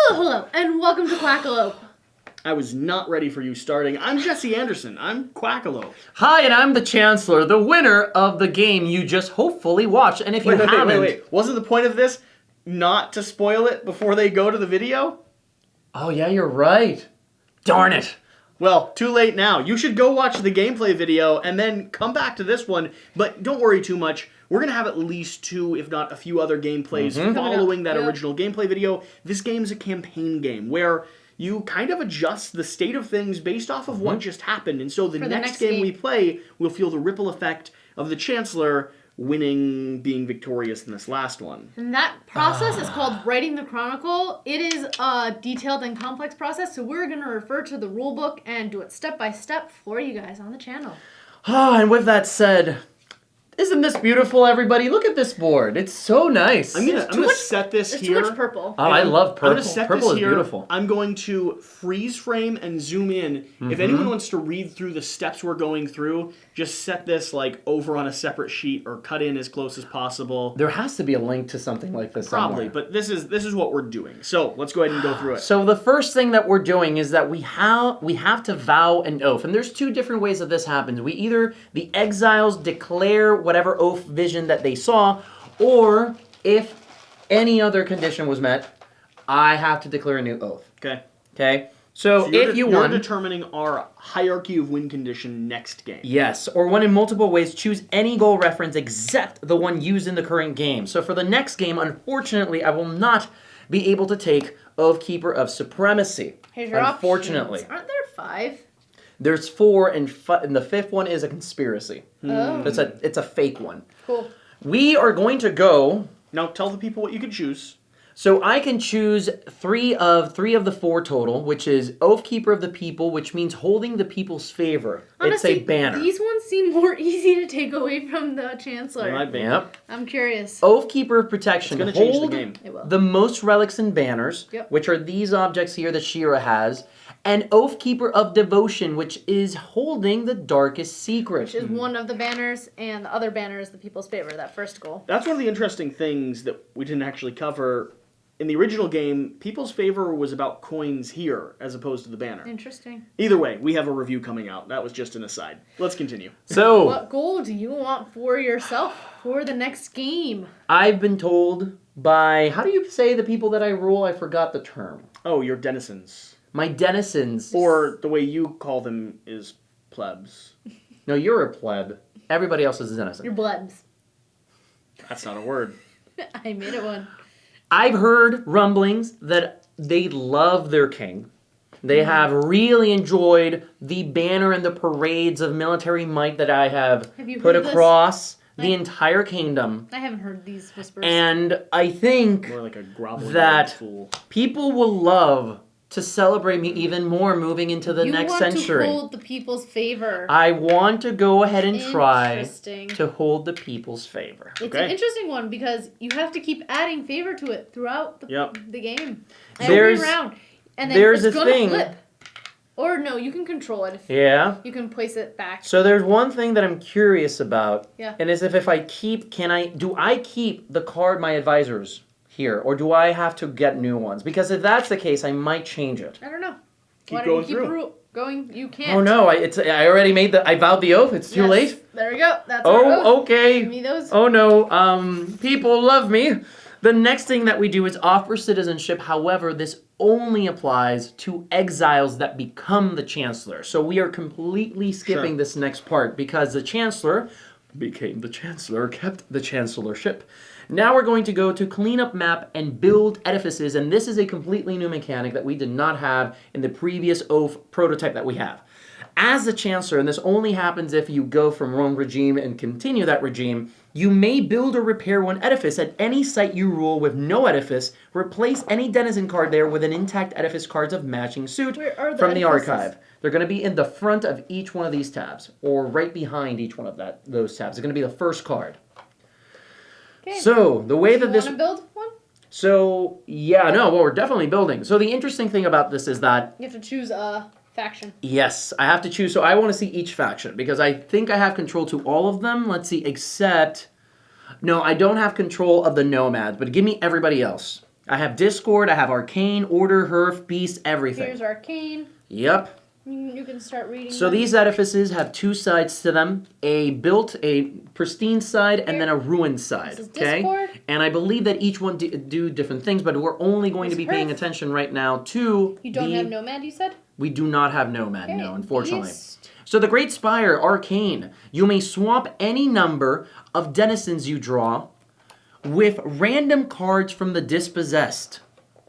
Hello, and welcome to Quackalope. I was not ready for you starting. I'm Jesse Anderson. I'm Quackalope. Hi, and I'm the Chancellor, the winner of the game you just hopefully watched. And if you haven't... Wait. Wasn't the point of this not to spoil it before they go to the video? Oh, yeah, you're right. Darn it. Well, too late now. You should go watch the gameplay video and then come back to this one. But don't worry too much. We're going to have at least 2, if not a few other gameplays following that original gameplay video. This game's a campaign game where you kind of adjust the state of things based off of what just happened. And so the next game we play, we'll feel the ripple effect of the Chancellor winning, being victorious in this last one. And that process is called writing the Chronicle. It is a detailed and complex process, so we're going to refer to the rulebook and do it step by step for you guys on the channel. And with that said... Isn't this beautiful, everybody? Look at this board. It's so nice. I'm gonna set this here. Too much purple. Oh, I love purple. I'm gonna set purple this is here. Beautiful. I'm going to freeze frame and zoom in. If anyone wants to read through the steps we're going through, just set this like over on a separate sheet or cut in as close as possible. There has to be a link to something like this Probably, somewhere. but this is what we're doing. So let's go ahead and go through it. So the first thing that we're doing is that we have to vow an oath. And there's 2 different ways that this happens. The exiles declare whatever oath vision that they saw, or if any other condition was met, I have to declare a new oath. Okay? So if you you're determining our hierarchy of win condition next game. Yes, or one in multiple ways, choose any goal reference except the one used in the current game. So for the next game, unfortunately, I will not be able to take Oath Keeper of Supremacy. Here's your unfortunately. options. Aren't there 5? There's 4, and the 5th one is a conspiracy. Oh. It's a fake one. Cool. We are going to go... Now tell the people what you can choose. So I can choose 3 of the 4 total, which is Oath Keeper of the People, which means holding the people's favor. Honestly, it's a banner. These ones seem more easy to take away from the Chancellor. Yep. I'm curious. Oath Keeper of Protection. It's going to change the game. It will. The most relics and banners, Yep. which are these objects here that Shira has, and Oath Keeper of Devotion, which is holding the darkest secret. Which is one of the banners, and the other banner is the people's favor, that first goal. That's one of the interesting things that we didn't actually cover. In the original game, People's Favor was about coins here, as opposed to the banner. Interesting. Either way, we have a review coming out. That was just an aside. Let's continue. So, what goal do you want for yourself for the next game? I've been told by, how do you say the people that I rule? I forgot the term. Oh, your denizens. My denizens. Or the way you call them is plebs. No, you're a pleb. Everybody else is a denizen. Your blebs. That's not a word. I made it one. I've heard rumblings that they love their king. They have really enjoyed the banner and the parades of military might that I have you put heard across the entire kingdom. I haven't heard these whispers. And I think More like a groveling that fool. people will love to celebrate me even more moving into the next century. You want to hold the people's favor. I want to go ahead and try Interesting. to hold the people's favor. It's an interesting one because you have to keep adding favor to it throughout the game. Every round. And then there's it's a going thing. to flip. Or no, you can control it. Yeah. You can place it back. So there's one thing that I'm curious about. Yeah. And is if I keep, do I keep the card my advisors here, or do I have to get new ones? Because if that's the case, I might change it. I don't know. Keep going through. You can't. Oh no, I already I vowed the oath. It's too late. There we go. That's our oath. Okay. Give me those. Oh no, people love me. The next thing that we do is offer citizenship. However, this only applies to exiles that become the Chancellor. So we are completely skipping this next part because the Chancellor became the Chancellor, kept the Chancellorship. Now we're going to go to cleanup map and build edifices, and this is a completely new mechanic that we did not have in the previous oath prototype that we have. As the Chancellor, and this only happens if you go from one regime and continue that regime, you may build or repair one edifice at any site you rule with no edifice. Replace any denizen card there with an intact edifice cards of matching suit from the archive. They're going to be in the front of each one of these tabs, or right behind each one of those tabs. It's going to be the first card. Okay. So, the way that this... Want to build one? So, yeah, no, well, we're definitely building. So the interesting thing about this is that... You have to choose a faction. Yes, I have to choose. So I want to see each faction because I think I have control to all of them. Let's see, except... No, I don't have control of the nomads, but give me everybody else. I have Discord, I have Arcane, Order, Herf, Beast, everything. Here's Arcane. Yep. You can start reading. So them. these edifices have two sides to them: a pristine side and then a ruined side. This is Okay, Discord. and I believe that each one do different things, but we're only going to be paying attention right now to. You don't have Nomad, you said? We do not have Nomad, Okay, no, unfortunately. Beast. So the Great Spire, Arcane. You may swap any number of denizens you draw with random cards from the Dispossessed.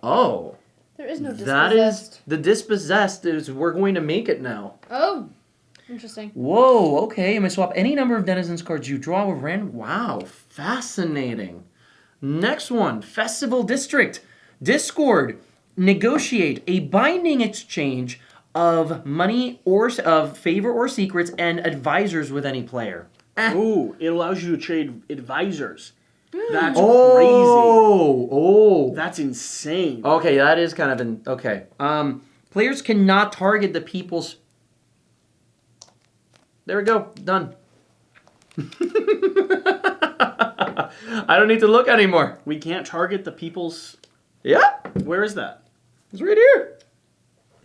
Oh. There is no Dispossessed. That is the Dispossessed is we're going to make it now. Oh, interesting. Whoa, okay. You may swap any number of denizens cards you draw with random. Wow, fascinating. Next one, Festival District. Discord. Negotiate a binding exchange of money or of favor or secrets and advisors with any player. Ooh, it allows you to trade advisors. That's crazy. Oh. That's insane. Okay, that is kind of okay. Players cannot target the people's. There we go. Done. I don't need to look anymore. We can't target the people's. Yeah, Where is that? it's right here.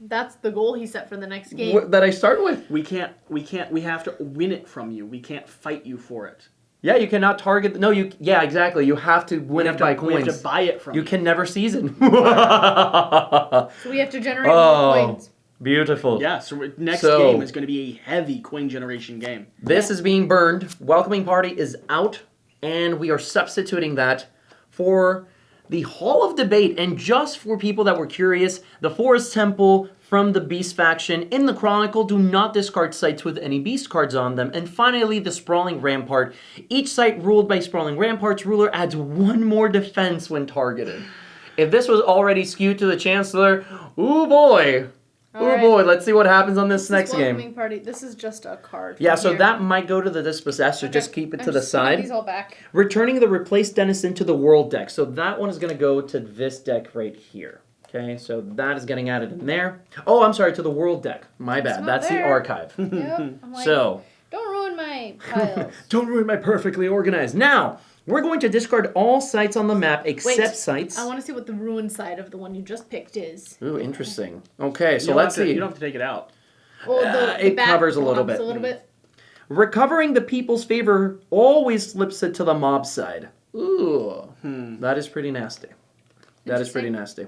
That's the goal he set for the next game. That I start with. We can't. We have to win it from you. We can't fight you for it. Yeah, you cannot target. No, you. Yeah, exactly. You have to win it by coins. We have to buy it from you. You can never season. So we have to generate more coins. Beautiful. Yeah, so next So- game is going to be a heavy coin generation game. This is being burned. Welcoming Party is out, and we are substituting that for the Hall of Debate. And just for people that were curious, the Forest Temple from the Beast faction in the Chronicle do not discard sites with any Beast cards on them. And finally, the Sprawling Rampart. Each site ruled by Sprawling Rampart's ruler adds one more defense when targeted. If this was already skewed to the Chancellor, ooh boy. All Ooh right. boy, let's see what happens on this This next is game. Welcoming Party. This is just a card. Yeah, from so here. that might go to the Dispossessed, so Okay. just keep it I'm to the just putting side. These all back. Returning the replaced denizen to the world deck. So that one is going to go to this deck right here. Okay, so that is getting added in there. Oh, I'm sorry, to the world deck. My bad. not That's the there. archive. Yep. I'm like, So, don't ruin my piles. don't ruin my perfectly organized. Now, we're going to discard all sites on the map except Wait, sites. I want to see what the ruined side of the one you just picked is. Ooh, interesting. Okay, so You don't let's have to- see. You don't have to take it out. Oh, it back covers a little blobs bit. A little bit. Recovering the people's favor always slips it to the mob side. Ooh, that is pretty nasty. That is pretty nasty.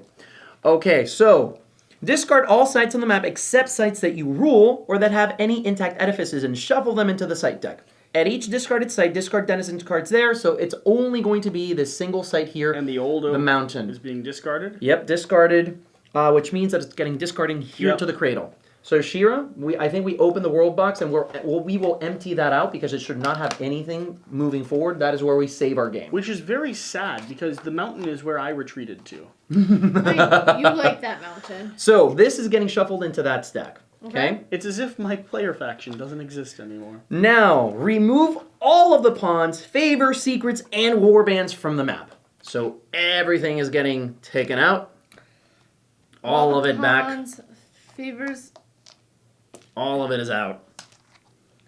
Okay, so discard all sites on the map except sites that you rule or that have any intact edifices and shuffle them into the site deck. At each discarded site, discard denizen cards there, so it's only going to be this single site here, And the old oak the mountain. is being discarded. Yep, discarded, which means that it's getting discarding here Yep. to the cradle. So Shira, I think we open the world box and we will empty that out because it should not have anything moving forward. That is where we save our game. Which is very sad because the mountain is where I retreated to. You like that mountain. So this is getting shuffled into that stack. Okay. It's as if my player faction doesn't exist anymore. Now remove all of the pawns, favor, secrets, and warbands from the map. So everything is getting taken out. All of it back. Pawns, favors, All of it is out.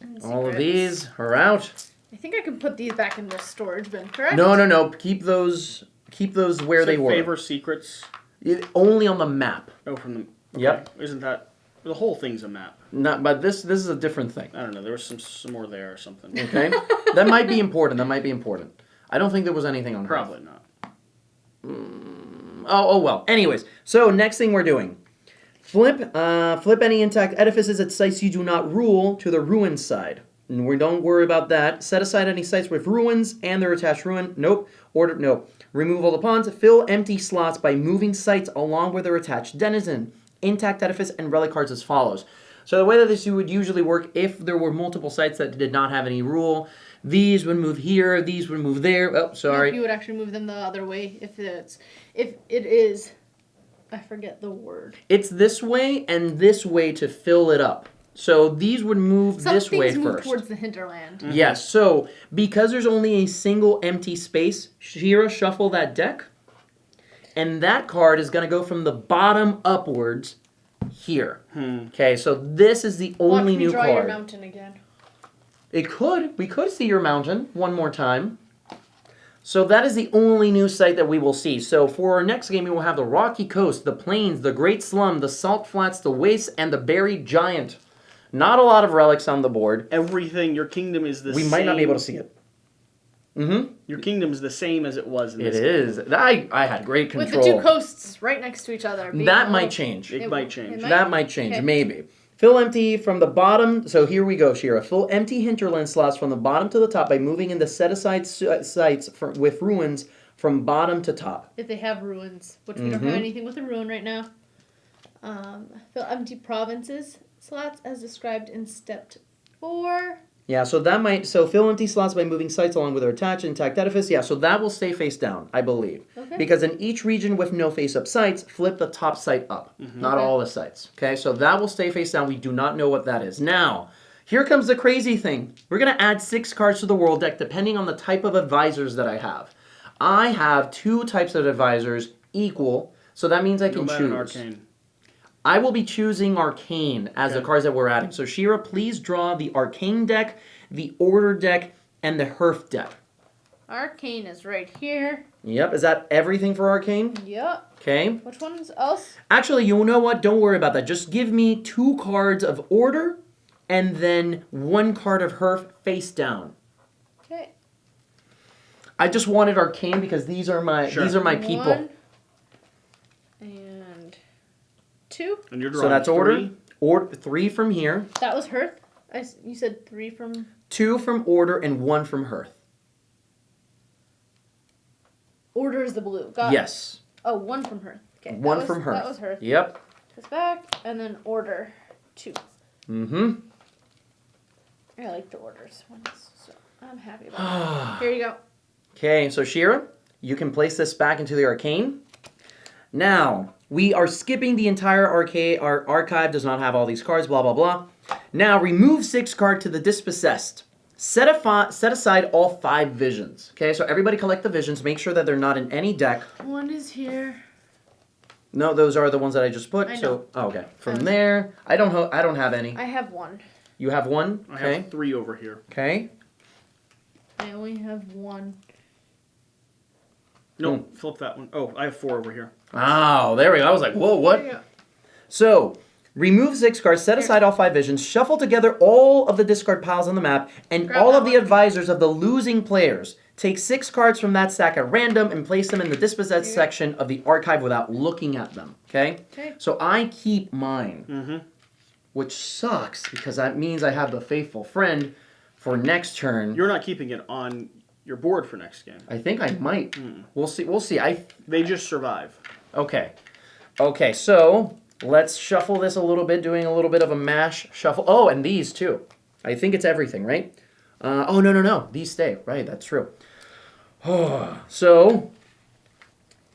and All of secrets. these are out. I think I can put these back in the storage bin, correct? No. Keep those where So they were. favor secrets. Only on the map. Oh, from the. Yep. Isn't that the whole thing's a map? Not, but this is a different thing. I don't know. There was some more there or something. Okay, that might be important. I don't think there was anything on her. Probably not. Oh well. Anyways, so next thing we're doing, flip any intact edifices at sites you do not rule to the ruin side. And we don't worry about that. Set aside any sites with ruins and their attached ruin. Nope. Order no. Remove all the pawns. Fill empty slots by moving sites along with their attached denizen, intact edifice, and relic cards as follows. So the way that this would usually work, if there were multiple sites that did not have any rule, these would move here, these would move there. Oh, sorry. No, you would actually move them the other way if it is. I forget the word. It's this way and this way to fill it up. So these would move Some this way things move first. towards the hinterland. Yes, so because there's only a single empty space, Shira, shuffle that deck. And that card is going to go from the bottom upwards here. Okay, so this is the only Watch me new draw your card. mountain again. We could see your mountain one more time. So that is the only new site that we will see. So for our next game, we will have the Rocky Coast, the Plains, the Great Slum, the Salt Flats, the Wastes, and the Buried Giant. Not a lot of relics on the board. Everything, your kingdom is the We same. might not be able to see it. Mm-hmm. Your kingdom's the same as it was in It this is. I had great control. With the two coasts right next to each other. That might change. It might change. That might change, Okay. maybe. Fill empty from the bottom. So here we go, Shira. Fill empty hinterland slots from the bottom to the top by moving in the set-aside sites with ruins from bottom to top. If they have ruins, which we don't have anything with a ruin right now. Fill empty provinces slots as described in step 4. Yeah, so that might... So fill empty slots by moving sites along with their attached intact edifice. Yeah, so that will stay face down, I believe. Okay. Because in each region with no face-up sites, flip the top site up. Not all the sites. Okay, so that will stay face down. We do not know what that is. Now, here comes the crazy thing. We're going to add 6 cards to the world deck depending on the type of advisors that I have. I have 2 types of advisors equal, so that means I can choose. Arcane. I will be choosing Arcane as the cards that we're adding. So Shira, please draw the Arcane deck, the Order deck, and the Hearth deck. Arcane is right here. Yep, is that everything for Arcane? Yep. Okay. Which ones else? Actually, you know what? Don't worry about that. Just give me 2 cards of Order, and then 1 card of Hearth face down. Okay. I just wanted Arcane because these are my people. 1 and 2. And you're So drawing that's 3. Order. 3 from here, That was Hearth. You said 3 from... 2 from Order, and 1 from Hearth. Order is the blue. Got it. Yes. Oh, 1 from Hearth. Okay. 1 from Hearth. That was Hearth. Yep. This back, and then Order 2. Mm-hmm. I like the Orders ones, so I'm happy about that. Here you go. Okay, so Shira, you can place this back into the Arcane. Now, we are skipping the entire arcade. Our archive does not have all these cards, blah, blah, blah. Now, remove 6 card to the Dispossessed. Set aside all 5 visions. Okay, so everybody collect the visions. Make sure that they're not in any deck. 1 is here. No, those are the ones that I just put. I know. So, okay. From there, I don't have any. I have 1. You have 1? I Okay. have 3 over here. Okay. I only have 1. No, flip that one. Oh, I have 4 over here. Oh, there we go. I was like, whoa, There you what? go. So, remove 6 cards, set aside all 5 visions, shuffle together all of the discard piles on the map, and Grab all that of the one. advisors of the losing players. Take 6 cards from that stack at random and place them in the Dispossessed Yeah. section of the archive without looking at them. Okay? Okay. So I keep mine, Mm-hmm. which sucks because that means I have the faithful friend for next turn. You're not keeping it on your board for next game. I think I might. We'll see. We'll see. They just survive. Okay. Okay, so let's shuffle this a little bit, doing a little bit of a mash shuffle. Oh, and these too. I think it's everything, right? Oh, no. These stay. Right, that's true. So,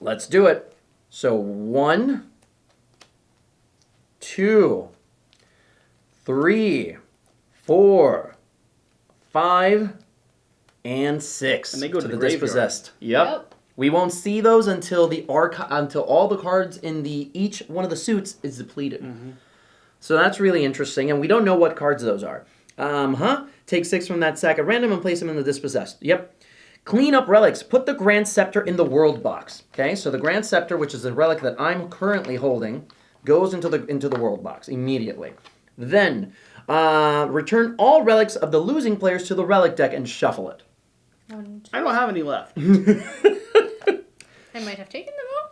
let's do it. So, 1, 2, 3, 4, 5, and 6. And they go to the graveyard. Dispossessed. Yep. We won't see those until until all the cards in each one of the suits is depleted. So that's really interesting, and we don't know what cards those are. Take 6 from that sack at random and place them in the Dispossessed. Yep. Clean up relics. Put the Grand Scepter in the World box. Okay, so the Grand Scepter, which is the relic that I'm currently holding, goes into the World box immediately. Then, return all relics of the losing players to the relic deck and shuffle it. 1, 2. I don't have any left. I might have taken them all.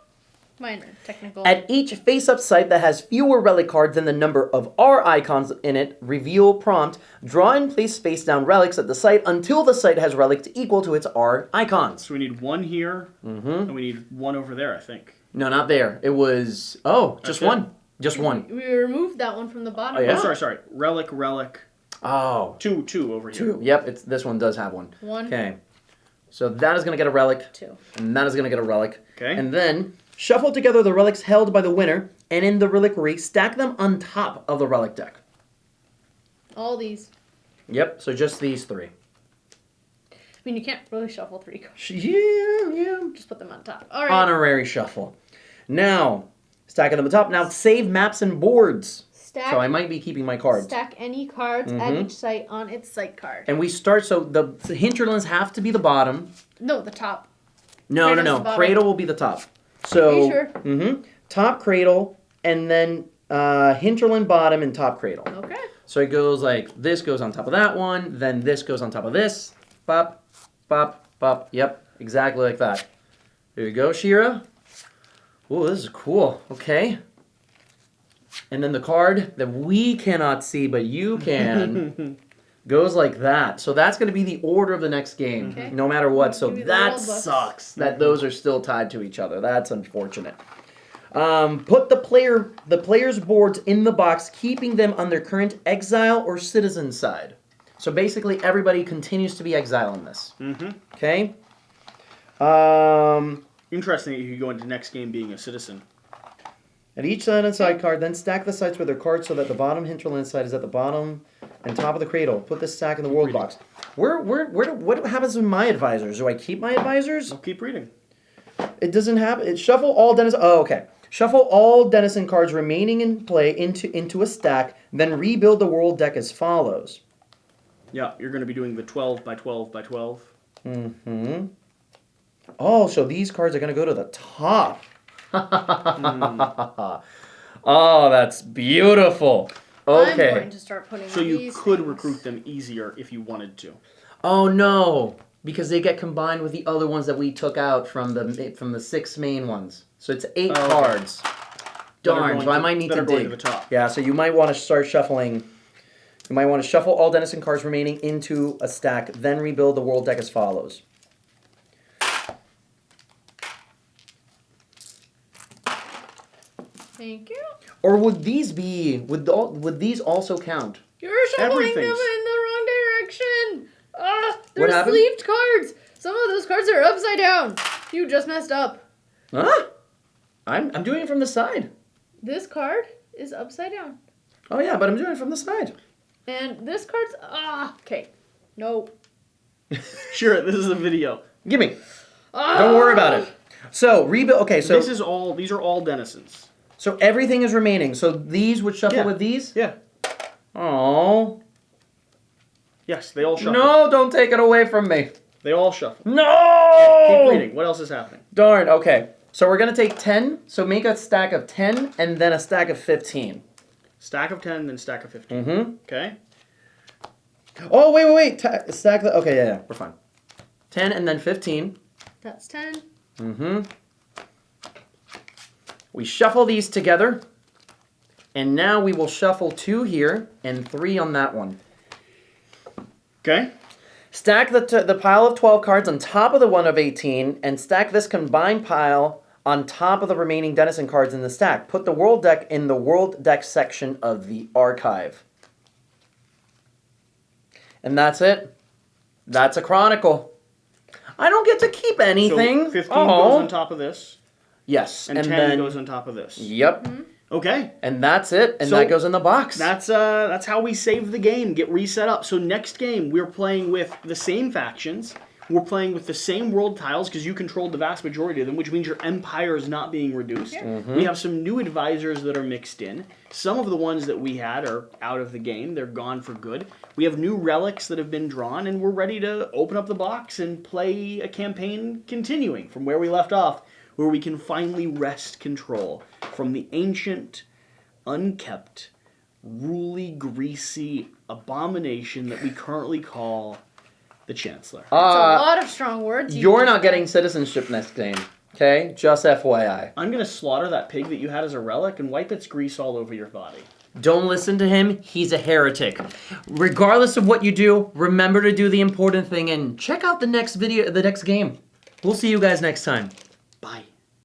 Mine are technical. At each face-up site that has fewer relic cards than the number of R icons in it, reveal prompt, draw and place face-down relics at the site until the site has relics equal to its R icons. So we need 1 here, and we need 1 over there, I think. No, not there. It was... Oh, just That's it? one. Just one. We removed that one from the bottom. Oh, yeah? Oh, sorry. Relic. Oh. 2 over here. 2. Yep, this one does have one. 1, Okay. So that is going to get a relic. 2. And that is going to get a relic. Okay. And then shuffle together the relics held by the winner, and in the reliquary, stack them on top of the relic deck. All these. Yep, so just these 3. I mean, you can't really shuffle 3 cards. Yeah. Just put them on top. All right. Honorary shuffle. Now, stacking them on top. Now, save maps and boards. Stack. So I might be keeping my cards. Stack any cards at each site on its site card. And we start, so the hinterlands have to be the bottom. No, the top. No. Cradle's the bottom. Cradle will be the top. So, Are you sure? Top cradle, and then hinterland bottom and top cradle. Okay. So it goes like, this goes on top of that one, then this goes on top of this. Bop, bop, bop. Yep, exactly like that. There you go, Shira. Oh, this is cool. Okay. And then the card that we cannot see, but you can, goes like that. So that's going to be the order of the next game, no matter what. So that sucks that those are still tied to each other. That's unfortunate. Put the player's boards in the box, keeping them on their current exile or citizen side. So basically, everybody continues to be exile in this. Okay. Interesting that you could go into next game being a citizen. At each side and side card, then stack the sides with their cards so that the bottom hinterland side is at the bottom and top of the cradle. Put this stack in the world box. What happens with my advisors? Do I keep my advisors? I'll keep reading. It doesn't have it. Shuffle all denizen. Oh, okay. Shuffle all denizen cards remaining in play into a stack. Then rebuild the world deck as follows. Yeah, you're going to be doing the 12 by 12 by 12. Oh, so these cards are going to go to the top. Oh, that's beautiful. Okay. I'm going to start putting So you these could things. recruit them easier if you wanted to. Oh no, because they get combined with the other ones that we took out from the 6 main ones. So it's 8 cards. Darn, so I might need to dig. To the top. Yeah, so you might want to start shuffling. You might want to shuffle all denizen cards remaining into a stack, then rebuild the world deck as follows. Thank you. Or would these be? Would these also count? You're shuffling them in Everything's- the wrong direction. They're What happened? sleeved cards. Some of those cards are upside down. You just messed up. Huh? I'm doing it from the side. This card is upside down. Oh yeah, but I'm doing it from the side. And this card's okay. No. Sure, this is a video. Give me. Don't worry about it. So rebuild. Okay, so These are all denizens. so everything is remaining. So these would shuffle Yeah. with these. Yeah. Oh Yes, they all shuffle. no! Don't take it away from me. They all shuffle. No! Keep reading. What else is happening? Darn. Okay. So we're gonna take 10. So make a stack of 10 and then a stack of 15. Stack of 10, then stack of 15. Mm-hmm. Okay? Oh wait. Stack the. Okay, yeah, we're fine. 10 and then 15. That's 10. Mm-hmm. We shuffle these together. And now we will shuffle 2 here and 3 on that one. Okay? Stack the pile of 12 cards on top of the one of 18 and stack this combined pile on top of the remaining denizen cards in the stack. Put the world deck in the world deck section of the archive. And that's it. That's a chronicle. I don't get to keep anything. So 15 goes on top of this, Yes. and 10 then goes on top of this. Yep. Okay. And that's it. And So that goes in the box. That's how we save the game, get reset up. So next game, we're playing with the same factions. We're playing with the same world tiles because you controlled the vast majority of them, which means your empire is not being reduced. We have some new advisors that are mixed in. Some of the ones that we had are out of the game. They're gone for good. We have new relics that have been drawn, and we're ready to open up the box and play a campaign continuing from where we left off, where we can finally wrest control from the ancient, unkept, ruly, greasy abomination that we currently call the Chancellor. That's a lot of strong words. You're not getting citizenship next game. Okay? Just FYI. I'm going to slaughter that pig that you had as a relic and wipe its grease all over your body. Don't listen to him. He's a heretic. Regardless of what you do, remember to do the important thing and check out the next video, the next game. We'll see you guys next time. Bye.